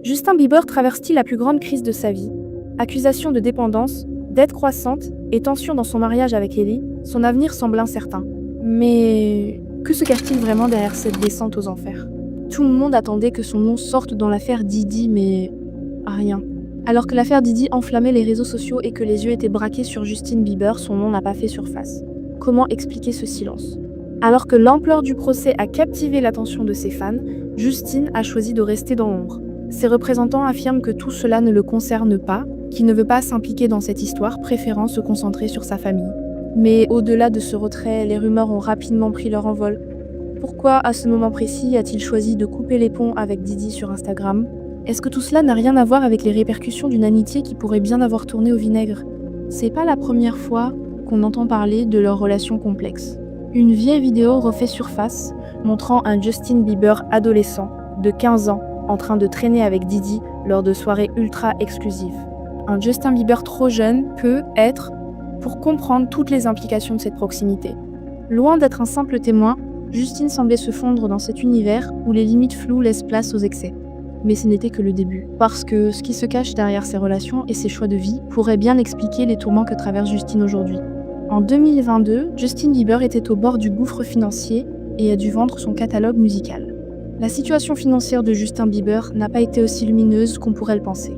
Justin Bieber traverse-t-il la plus grande crise de sa vie? Accusations de dépendance, dette croissante et tensions dans son mariage avec Ellie, son avenir semble incertain. Mais que se cache-t-il vraiment derrière cette descente aux enfers? Tout le monde attendait que son nom sorte dans l'affaire Diddy, mais rien. Alors que l'affaire Diddy enflammait les réseaux sociaux et que les yeux étaient braqués sur Justin Bieber, son nom n'a pas fait surface. Comment expliquer ce silence? Alors que l'ampleur du procès a captivé l'attention de ses fans, Justin a choisi de rester dans l'ombre. Ses représentants affirment que tout cela ne le concerne pas, qu'il ne veut pas s'impliquer dans cette histoire, préférant se concentrer sur sa famille. Mais au-delà de ce retrait, les rumeurs ont rapidement pris leur envol. Pourquoi, à ce moment précis, a-t-il choisi de couper les ponts avec Diddy sur Instagram? Est-ce que tout cela n'a rien à voir avec les répercussions d'une amitié qui pourrait bien avoir tourné au vinaigre? C'est pas la première fois qu'on entend parler de leur relation complexe. Une vieille vidéo refait surface, montrant un Justin Bieber adolescent, de 15 ans, en train de traîner avec Diddy lors de soirées ultra exclusives. Un Justin Bieber trop jeune peut être pour comprendre toutes les implications de cette proximité. Loin d'être un simple témoin, Justin semblait se fondre dans cet univers où les limites floues laissent place aux excès. Mais ce n'était que le début, parce que ce qui se cache derrière ses relations et ses choix de vie pourrait bien expliquer les tourments que traverse Justin aujourd'hui. En 2022, Justin Bieber était au bord du gouffre financier et a dû vendre son catalogue musical. La situation financière de Justin Bieber n'a pas été aussi lumineuse qu'on pourrait le penser.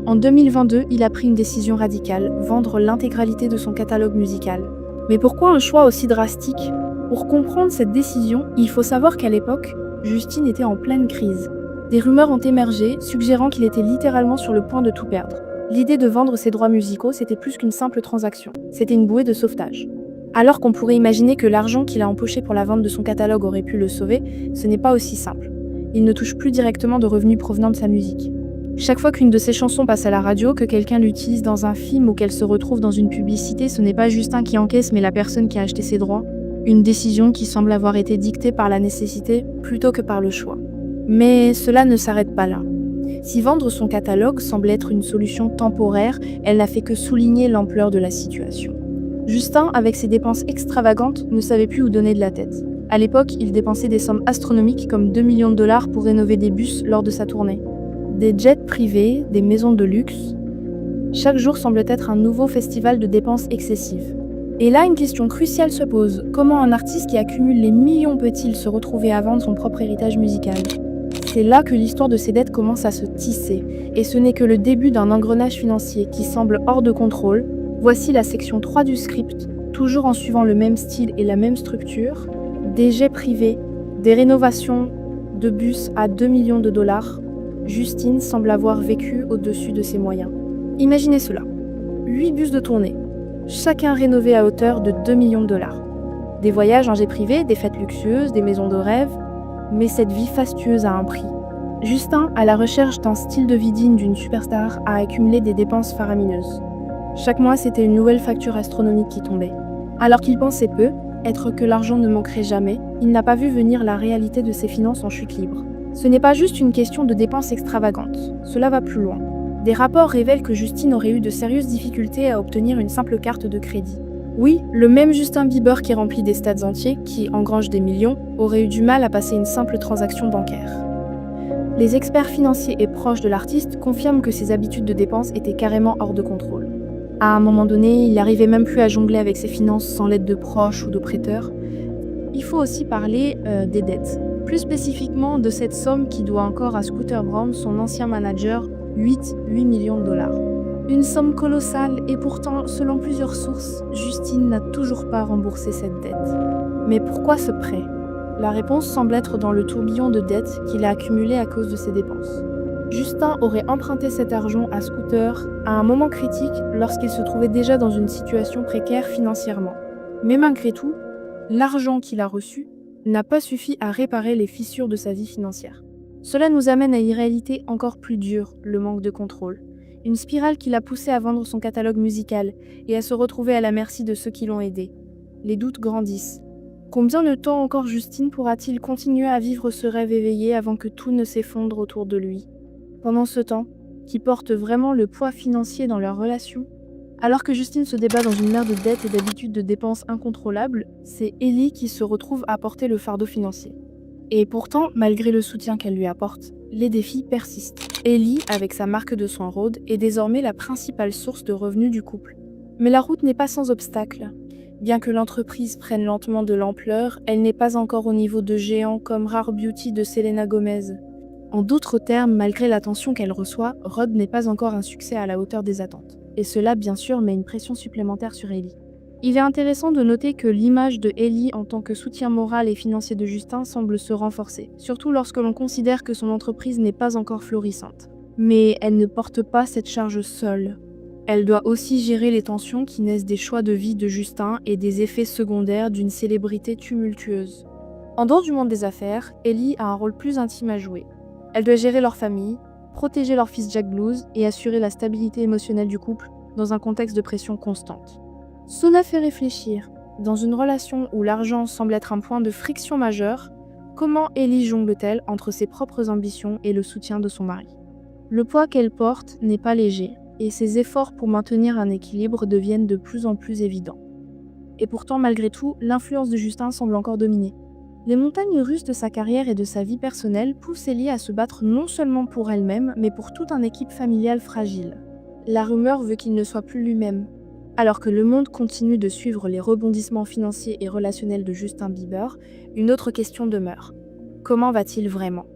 En 2022, il a pris une décision radicale, vendre l'intégralité de son catalogue musical. Mais pourquoi un choix aussi drastique? Pour comprendre cette décision, il faut savoir qu'à l'époque, Justin était en pleine crise. Des rumeurs ont émergé, suggérant qu'il était littéralement sur le point de tout perdre. L'idée de vendre ses droits musicaux, c'était plus qu'une simple transaction. C'était une bouée de sauvetage. Alors qu'on pourrait imaginer que l'argent qu'il a empoché pour la vente de son catalogue aurait pu le sauver, ce n'est pas aussi simple. Il ne touche plus directement de revenus provenant de sa musique. Chaque fois qu'une de ses chansons passe à la radio, que quelqu'un l'utilise dans un film ou qu'elle se retrouve dans une publicité, ce n'est pas Justin qui encaisse mais la personne qui a acheté ses droits. Une décision qui semble avoir été dictée par la nécessité plutôt que par le choix. Mais cela ne s'arrête pas là. Si vendre son catalogue semble être une solution temporaire, elle n'a fait que souligner l'ampleur de la situation. Justin, avec ses dépenses extravagantes, ne savait plus où donner de la tête. À l'époque, il dépensait des sommes astronomiques comme 2 millions de dollars pour rénover des bus lors de sa tournée. Des jets privés, des maisons de luxe. Chaque jour semble être un nouveau festival de dépenses excessives. Et là, une question cruciale se pose. Comment un artiste qui accumule les millions peut-il se retrouver à vendre son propre héritage musical? C'est là que l'histoire de ses dettes commence à se tisser. Et ce n'est que le début d'un engrenage financier qui semble hors de contrôle. Voici la section 3 du script, toujours en suivant le même style et la même structure. Des jets privés, des rénovations de bus à 2 millions de dollars. Justin semble avoir vécu au-dessus de ses moyens. Imaginez cela. 8 bus de tournée, chacun rénové à hauteur de 2 millions de dollars. Des voyages en jet privé, des fêtes luxueuses, des maisons de rêve, mais cette vie fastueuse a un prix. Justin, à la recherche d'un style de vie digne d'une superstar, a accumulé des dépenses faramineuses. Chaque mois, c'était une nouvelle facture astronomique qui tombait. Alors qu'il pensait peu, être que l'argent ne manquerait jamais, il n'a pas vu venir la réalité de ses finances en chute libre. Ce n'est pas juste une question de dépenses extravagantes, cela va plus loin. Des rapports révèlent que Justin aurait eu de sérieuses difficultés à obtenir une simple carte de crédit. Oui, le même Justin Bieber qui remplit des stades entiers, qui engrange des millions, aurait eu du mal à passer une simple transaction bancaire. Les experts financiers et proches de l'artiste confirment que ses habitudes de dépenses étaient carrément hors de contrôle. À un moment donné, il n'arrivait même plus à jongler avec ses finances sans l'aide de proches ou de prêteurs. Il faut aussi parler des dettes. Plus spécifiquement de cette somme qui doit encore à Scooter Braun, son ancien manager, 8 millions de dollars. Une somme colossale et pourtant, selon plusieurs sources, Justin n'a toujours pas remboursé cette dette. Mais pourquoi ce prêt? La réponse semble être dans le tourbillon de dettes qu'il a accumulé à cause de ses dépenses. Justin aurait emprunté cet argent à Scooter à un moment critique lorsqu'il se trouvait déjà dans une situation précaire financièrement. Mais malgré tout, l'argent qu'il a reçu n'a pas suffi à réparer les fissures de sa vie financière. Cela nous amène à une réalité encore plus dure, le manque de contrôle. Une spirale qui l'a poussé à vendre son catalogue musical et à se retrouver à la merci de ceux qui l'ont aidé. Les doutes grandissent. Combien de temps encore Justin pourra-t-il continuer à vivre ce rêve éveillé avant que tout ne s'effondre autour de lui? Pendant ce temps, qui porte vraiment le poids financier dans leur relation? Alors que Justin se débat dans une mer de dettes et d'habitudes de dépenses incontrôlables, c'est Ellie qui se retrouve à porter le fardeau financier. Et pourtant, malgré le soutien qu'elle lui apporte, les défis persistent. Ellie, avec sa marque de soins Rhode, est désormais la principale source de revenus du couple. Mais la route n'est pas sans obstacles. Bien que l'entreprise prenne lentement de l'ampleur, elle n'est pas encore au niveau de géants comme Rare Beauty de Selena Gomez. En d'autres termes, malgré l'attention qu'elle reçoit, Rhode n'est pas encore un succès à la hauteur des attentes. Et cela, bien sûr, met une pression supplémentaire sur Ellie. Il est intéressant de noter que l'image de Ellie en tant que soutien moral et financier de Justin semble se renforcer, surtout lorsque l'on considère que son entreprise n'est pas encore florissante. Mais elle ne porte pas cette charge seule. Elle doit aussi gérer les tensions qui naissent des choix de vie de Justin et des effets secondaires d'une célébrité tumultueuse. En dehors du monde des affaires, Ellie a un rôle plus intime à jouer. Elle doit gérer leur famille, protéger leur fils Jack Blues et assurer la stabilité émotionnelle du couple dans un contexte de pression constante. Cela fait réfléchir. Dans une relation où l'argent semble être un point de friction majeur, comment Ellie jongle-t-elle entre ses propres ambitions et le soutien de son mari? Le poids qu'elle porte n'est pas léger, et ses efforts pour maintenir un équilibre deviennent de plus en plus évidents. Et pourtant, malgré tout, l'influence de Justin semble encore dominer. Les montagnes russes de sa carrière et de sa vie personnelle poussent Ellie à se battre non seulement pour elle-même, mais pour toute une équipe familiale fragile. La rumeur veut qu'il ne soit plus lui-même. Alors que le monde continue de suivre les rebondissements financiers et relationnels de Justin Bieber, une autre question demeure. Comment va-t-il vraiment?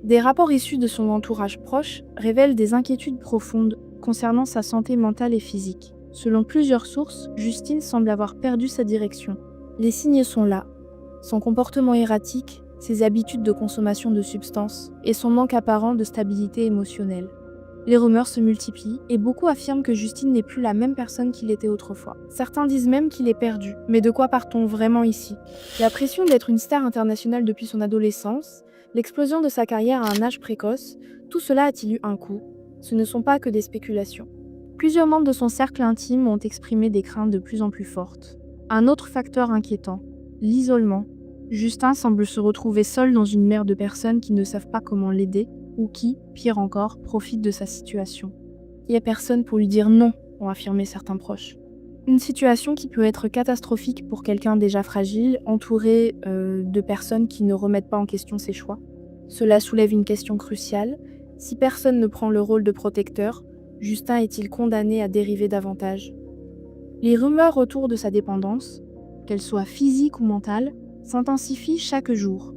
Des rapports issus de son entourage proche révèlent des inquiétudes profondes concernant sa santé mentale et physique. Selon plusieurs sources, Justin semble avoir perdu sa direction. Les signes sont là. Son comportement erratique, ses habitudes de consommation de substances et son manque apparent de stabilité émotionnelle. Les rumeurs se multiplient et beaucoup affirment que Justin n'est plus la même personne qu'il était autrefois. Certains disent même qu'il est perdu. Mais de quoi part-on vraiment ici? La pression d'être une star internationale depuis son adolescence, l'explosion de sa carrière à un âge précoce, tout cela a-t-il eu un coût? Ce ne sont pas que des spéculations. Plusieurs membres de son cercle intime ont exprimé des craintes de plus en plus fortes. Un autre facteur inquiétant, l'isolement. Justin semble se retrouver seul dans une mer de personnes qui ne savent pas comment l'aider ou qui, pire encore, profitent de sa situation. Il n'y a personne pour lui dire non, ont affirmé certains proches. Une situation qui peut être catastrophique pour quelqu'un déjà fragile, entouré de personnes qui ne remettent pas en question ses choix. Cela soulève une question cruciale. Si personne ne prend le rôle de protecteur, Justin est-il condamné à dériver davantage? Les rumeurs autour de sa dépendance, qu'elle soit physique ou mentale, s'intensifient chaque jour.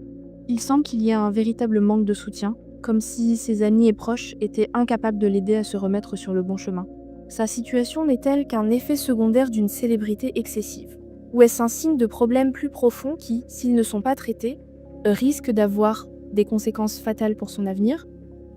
Il semble qu'il y ait un véritable manque de soutien, comme si ses amis et proches étaient incapables de l'aider à se remettre sur le bon chemin. Sa situation n'est-elle qu'un effet secondaire d'une célébrité excessive? Ou est-ce un signe de problèmes plus profonds qui, s'ils ne sont pas traités, risquent d'avoir des conséquences fatales pour son avenir?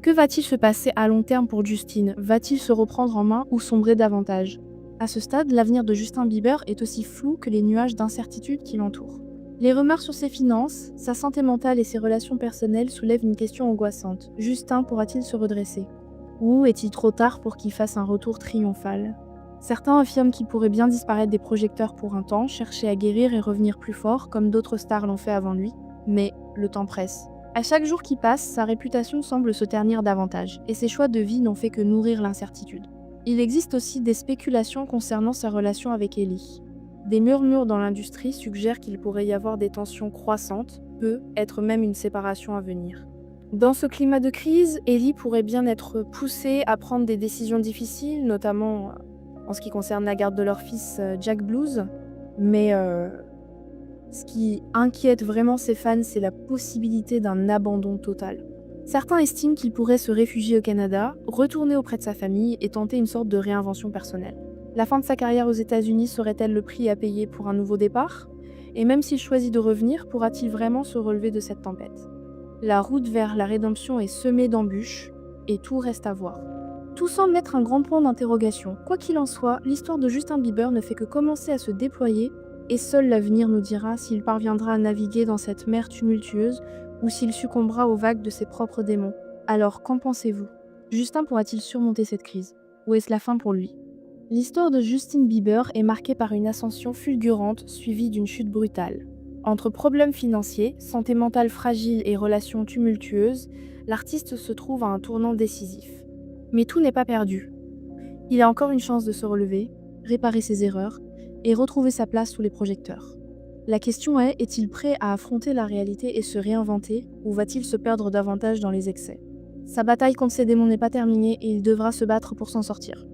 Que va-t-il se passer à long terme pour Justin? Va-t-il se reprendre en main ou sombrer davantage? À ce stade, l'avenir de Justin Bieber est aussi flou que les nuages d'incertitude qui l'entourent. Les rumeurs sur ses finances, sa santé mentale et ses relations personnelles soulèvent une question angoissante. Justin pourra-t-il se redresser? Ou est-il trop tard pour qu'il fasse un retour triomphal? Certains affirment qu'il pourrait bien disparaître des projecteurs pour un temps, chercher à guérir et revenir plus fort, comme d'autres stars l'ont fait avant lui. Mais le temps presse. À chaque jour qui passe, sa réputation semble se ternir davantage, et ses choix de vie n'ont fait que nourrir l'incertitude. Il existe aussi des spéculations concernant sa relation avec Ellie. Des murmures dans l'industrie suggèrent qu'il pourrait y avoir des tensions croissantes, peut-être même une séparation à venir. Dans ce climat de crise, Ellie pourrait bien être poussée à prendre des décisions difficiles, notamment en ce qui concerne la garde de leur fils Jack Blues, mais ce qui inquiète vraiment ses fans, c'est la possibilité d'un abandon total. Certains estiment qu'il pourrait se réfugier au Canada, retourner auprès de sa famille et tenter une sorte de réinvention personnelle. La fin de sa carrière aux États-Unis serait-elle le prix à payer pour un nouveau départ? Et même s'il choisit de revenir, pourra-t-il vraiment se relever de cette tempête? La route vers la rédemption est semée d'embûches, et tout reste à voir. Tout semble être un grand point d'interrogation. Quoi qu'il en soit, l'histoire de Justin Bieber ne fait que commencer à se déployer, et seul l'avenir nous dira s'il parviendra à naviguer dans cette mer tumultueuse ou s'il succombera aux vagues de ses propres démons. Alors, qu'en pensez-vous? Justin pourra-t-il surmonter cette crise? Ou est-ce la fin pour lui? L'histoire de Justin Bieber est marquée par une ascension fulgurante suivie d'une chute brutale. Entre problèmes financiers, santé mentale fragile et relations tumultueuses, l'artiste se trouve à un tournant décisif. Mais tout n'est pas perdu. Il a encore une chance de se relever, réparer ses erreurs et retrouver sa place sous les projecteurs. La question est-il prêt à affronter la réalité et se réinventer, ou va-t-il se perdre davantage dans les excès? Sa bataille contre ses démons n'est pas terminée et il devra se battre pour s'en sortir.